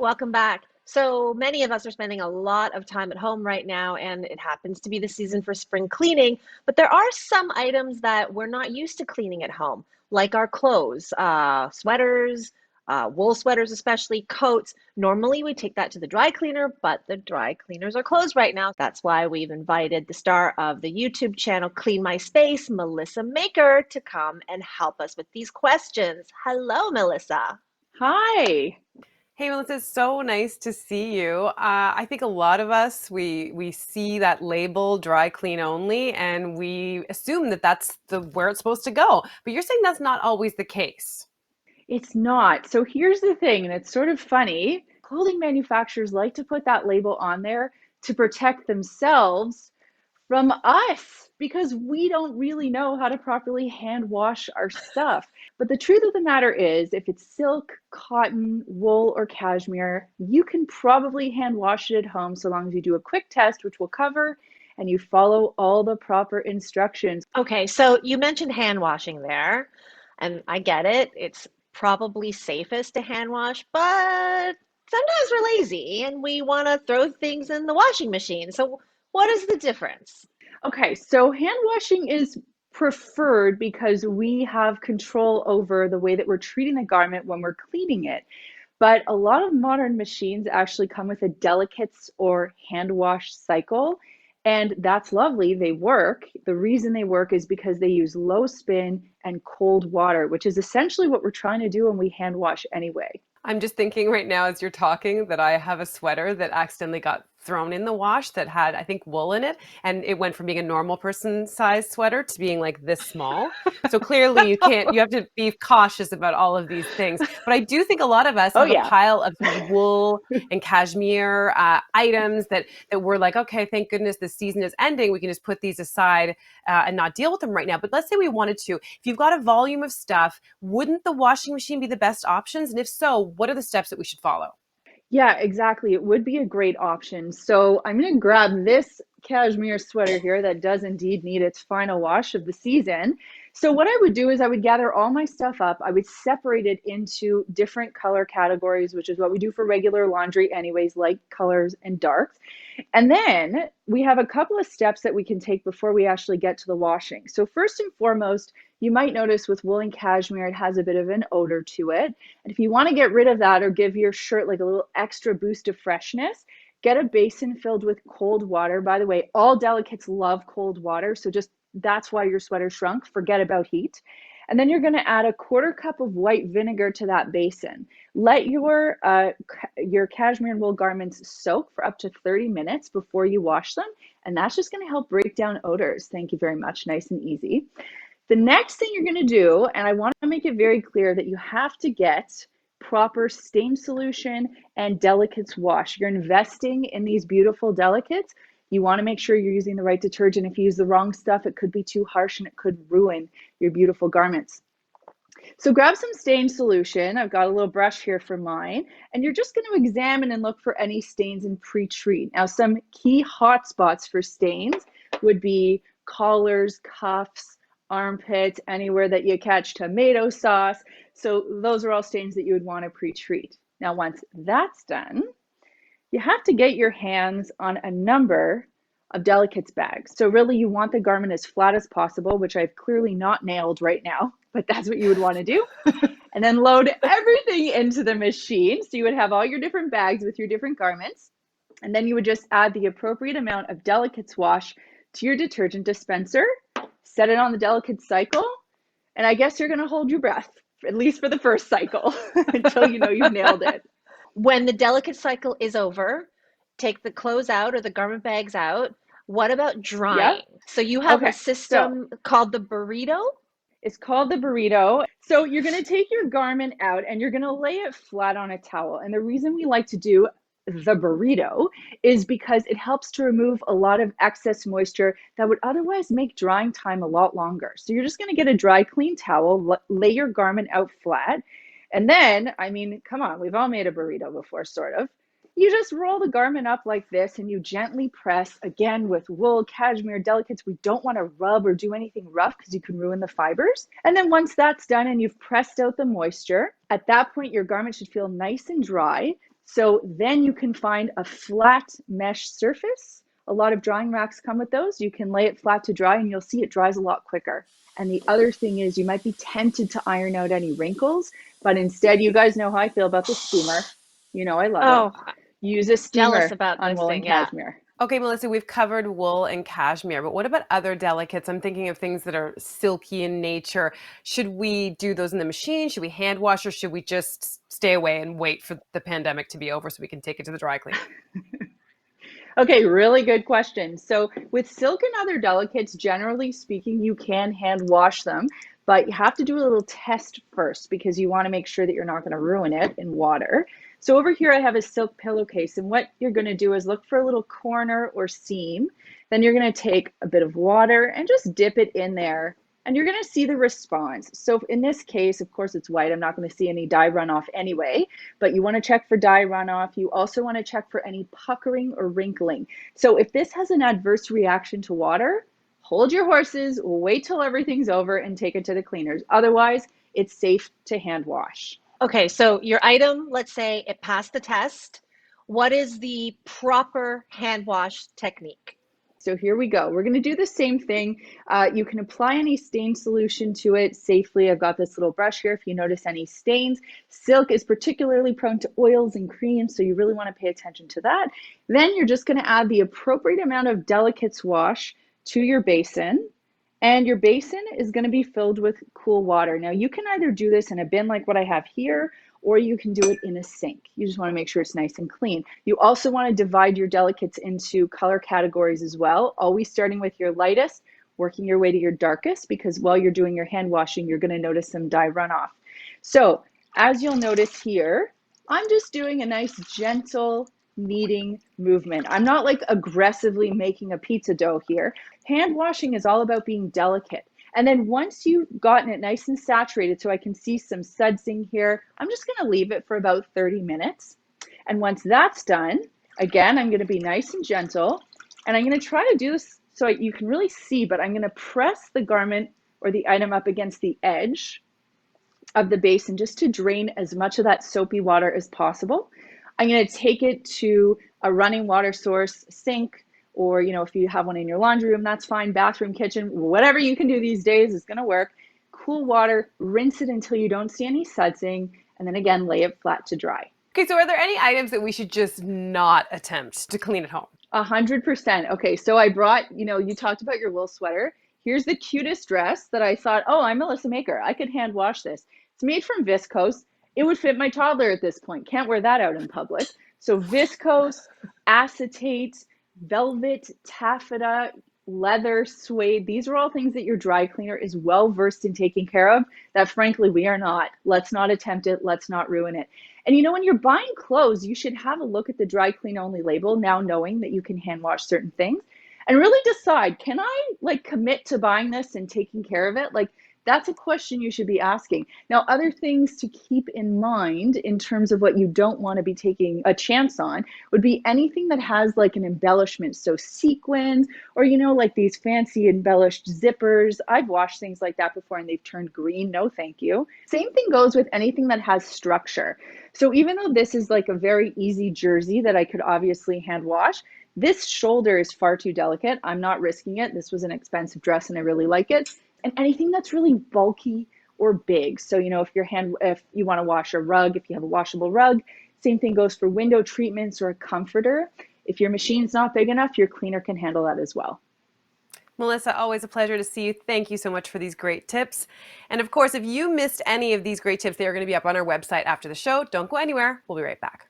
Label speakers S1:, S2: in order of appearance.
S1: Welcome back. So many of us are spending a lot of time at home right now, and it happens to be the season for spring cleaning. But there are some items that we're not used to cleaning at home, like our clothes, sweaters, wool sweaters, especially coats. Normally, we take that to the dry cleaner, but the dry cleaners are closed right now. That's why we've invited the star of the YouTube channel Clean My Space, Melissa Maker, to come and help us with these questions. Hello, Melissa.
S2: Hi.
S3: Hey, Melissa, it's so nice to see you. I think a lot of us we see that label dry clean only, and we assume that that's the where it's supposed to go. But you're saying that's not always the case.
S2: It's not. So here's the thing, and it's sort of funny. Clothing manufacturers like to put that label on there to protect themselves from us because we don't really know how to properly hand wash our stuff. But the truth of the matter is, if it's silk, cotton, wool, or cashmere, you can probably hand wash it at home so long as you do a quick test, which we'll cover, and you follow all the proper instructions.
S1: Okay, so you mentioned hand washing there, and I get it. It's probably safest to hand wash, but sometimes we're lazy and we want to throw things in the washing machine. So, what is the difference?
S2: Okay, so hand washing is preferred because we have control over the way that we're treating the garment when we're cleaning it. But a lot of modern machines actually come with a delicates or hand wash cycle, and that's lovely. They work. The reason they work is because they use low spin and cold water, which is essentially what we're trying to do when we hand wash anyway.
S3: I'm just thinking right now as you're talking that I have a sweater that accidentally got thrown in the wash that had, I think, wool in it. And it went from being a normal person size sweater to being like this small. So clearly you have to be cautious about all of these things. But I do think a lot of us
S2: Oh,
S3: have a
S2: yeah.
S3: pile of these wool and cashmere items that we're like, okay, thank goodness the season is ending. We can just put these aside and not deal with them right now. But let's say we wanted to. If you've got a volume of stuff, wouldn't the washing machine be the best options? And if so, what are the steps that we should follow?
S2: Yeah, exactly. It would be a great option. So I'm going to grab this cashmere sweater here that does indeed need its final wash of the season. So what I would do is I would gather all my stuff up. I would separate it into different color categories, which is what we do for regular laundry anyways, light colors and darks. And then we have a couple of steps that we can take before we actually get to the washing. So first and foremost, you might notice with wool and cashmere, it has a bit of an odor to it. And if you want to get rid of that or give your shirt like a little extra boost of freshness, get a basin filled with cold water. By the way, all delicates love cold water. So just that's why your sweater shrunk. Forget about heat. And then you're going to add a quarter cup of white vinegar to that basin. Let your cashmere and wool garments soak for up to 30 minutes before you wash them. And that's just going to help break down odors. Thank you very much. Nice and easy. The next thing you're going to do, and I want to make it very clear that you have to get proper stain solution and delicates wash. You're investing in these beautiful delicates. You want to make sure you're using the right detergent. If you use the wrong stuff, it could be too harsh and it could ruin your beautiful garments. So grab some stain solution. I've got a little brush here for mine, and you're just going to examine and look for any stains and pre-treat. Now, some key hot spots for stains would be collars, cuffs, armpits, anywhere that you catch tomato sauce. So those are all stains that you would want to pre-treat. Now, once that's done, you have to get your hands on a number of delicates bags. So really you want the garment as flat as possible, which I've clearly not nailed right now, but that's what you would want to do. And then load everything into the machine. So you would have all your different bags with your different garments. And then you would just add the appropriate amount of delicates wash to your detergent dispenser, set it on the delicate cycle, and I guess you're going to hold your breath, at least for the first cycle, until you know you've nailed it.
S1: When the delicate cycle is over, take the clothes out or the garment bags out. What about
S2: Yep.
S1: drying? So you have a
S2: Okay. So
S1: system called the burrito?
S2: it's called the burrito. So you're going to take your garment out and you're going to lay it flat on a towel. And the reason we like to do the burrito is because it helps to remove a lot of excess moisture that would otherwise make drying time a lot longer. So you're just going to get a dry, clean towel, lay your garment out flat. And then, I mean, come on, we've all made a burrito before, sort of. You just roll the garment up like this and you gently press, again with wool, cashmere, delicates. We don't want to rub or do anything rough because you can ruin the fibers. And then once that's done and you've pressed out the moisture, at that point your garment should feel nice and dry. So then you can find a flat mesh surface. A lot of drying racks come with those. You can lay it flat to dry and you'll see it dries a lot quicker. And the other thing is you might be tempted to iron out any wrinkles, but instead, you guys know how I feel about the steamer. You know I love it.
S1: Oh,
S2: Use a
S1: jealous
S2: steamer
S1: about
S2: on
S1: this
S2: wool and
S1: thing. Yeah.
S2: cashmere.
S3: Okay, Melissa, we've covered wool and cashmere, but what about other delicates? I'm thinking of things that are silky in nature. Should we do those in the machine? Should we hand wash, or should we just stay away and wait for the pandemic to be over so we can take it to the dry cleaner?
S2: Okay, really good question. So with silk and other delicates, generally speaking, you can hand wash them, but you have to do a little test first because you want to make sure that you're not going to ruin it in water. So over here, I have a silk pillowcase, and what you're going to do is look for a little corner or seam. Then you're going to take a bit of water and just dip it in there, and you're going to see the response. So in this case, of course, it's white. I'm not going to see any dye runoff anyway, but you want to check for dye runoff. You also want to check for any puckering or wrinkling. So if this has an adverse reaction to water, hold your horses, wait till everything's over and take it to the cleaners. Otherwise, it's safe to hand wash.
S1: Okay, so your item, let's say it passed the test. What is the proper hand wash technique?
S2: So here we go. We're going to do the same thing. You can apply any stain solution to it safely. I've got this little brush here if you notice any stains. Silk is particularly prone to oils and creams, so you really want to pay attention to that. Then you're just going to add the appropriate amount of delicates wash to your basin. And your basin is going to be filled with cool water. Now, you can either do this in a bin like what I have here, or you can do it in a sink. You just want to make sure it's nice and clean. You also want to divide your delicates into color categories as well, always starting with your lightest, working your way to your darkest, because while you're doing your hand washing, you're going to notice some dye runoff. So as you'll notice here, I'm just doing a nice gentle kneading movement. I'm not like aggressively making a pizza dough here. Hand washing is all about being delicate. And then once you've gotten it nice and saturated, so I can see some sudsing here, I'm just going to leave it for about 30 minutes. And once that's done, again, I'm going to be nice and gentle. And I'm going to try to do this so you can really see, but I'm going to press the garment or the item up against the edge of the basin just to drain as much of that soapy water as possible. I'm going to take it to a running water source, sink, or if you have one in your laundry room, that's fine, bathroom, kitchen, whatever you can do these days is going to work. Cool water, rinse it until you don't see any sudsing, and then again, lay it flat to dry.
S3: Okay, so are there any items that we should just not attempt to clean at home?
S2: 100%. Okay, so I brought, you talked about your wool sweater. Here's the cutest dress that I thought, oh, I'm Melissa Maker. I could hand wash this. It's made from viscose. It would fit my toddler at this point. Can't wear that out in public. So viscose, acetate, velvet, taffeta, leather, suede. These are all things that your dry cleaner is well versed in taking care of that frankly we are not. Let's not attempt it. Let's not ruin it. And when you're buying clothes, you should have a look at the dry clean only label now knowing that you can hand wash certain things and really decide, can I commit to buying this and taking care of it? That's a question you should be asking. Now, other things to keep in mind in terms of what you don't want to be taking a chance on would be anything that has an embellishment. So sequins or, these fancy embellished zippers. I've washed things like that before and they've turned green. No, thank you. Same thing goes with anything that has structure. So even though this is a very easy jersey that I could obviously hand wash, this shoulder is far too delicate. I'm not risking it. This was an expensive dress and I really like it. And anything that's really bulky or big. So, if you want to wash a rug, if you have a washable rug, same thing goes for window treatments or a comforter. If your machine's not big enough, your cleaner can handle that as well.
S3: Melissa, always a pleasure to see you. Thank you so much for these great tips. And of course, if you missed any of these great tips, they are going to be up on our website after the show. Don't go anywhere. We'll be right back.